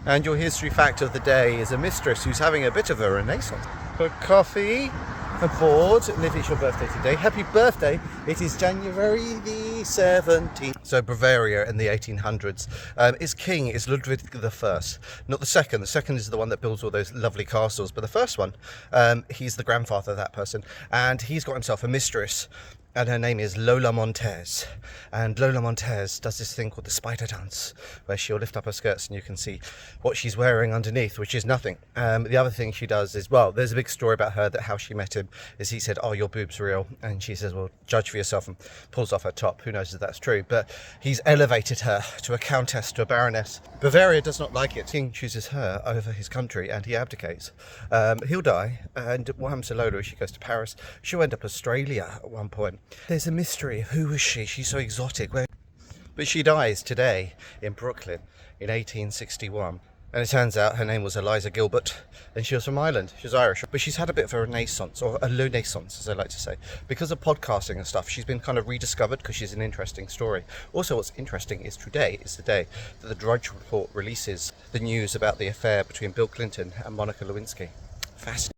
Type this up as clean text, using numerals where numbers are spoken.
And your history fact of the day is a mistress who's having a bit of a renaissance. For coffee, aboard, and if it's your birthday today, happy birthday. It is January the 17th. So Bavaria in the 1800s. Its king is Ludwig I, not the second. The second is the one that builds all those lovely castles, but the first one, he's the grandfather of that person, and he's got himself a mistress. And her name is Lola Montez. And Lola Montez does this thing called the spider dance, where she'll lift up her skirts and you can see what she's wearing underneath, which is nothing. The other thing she does is, well, there's a big story about her, that how she met him is he said, "Oh, your boob's real." And she says, "Well, judge for yourself," and pulls off her top. Who knows if that's true? But he's elevated her to a countess, to a baroness. Bavaria does not like it. The king chooses her over his country and he abdicates. He'll die. And what happens to Lola is she goes to Paris. She'll end up Australia at one point. There's a mystery of who was she? She's so exotic. But she dies today in Brooklyn in 1861. And it turns out her name was Eliza Gilbert, and she was from Ireland. She's Irish, but she's had a bit of a renaissance, or a lunaissance, as I like to say. Because of podcasting and stuff, she's been kind of rediscovered because she's an interesting story. Also, what's interesting is today is the day that the Drudge Report releases the news about the affair between Bill Clinton and Monica Lewinsky. Fascinating.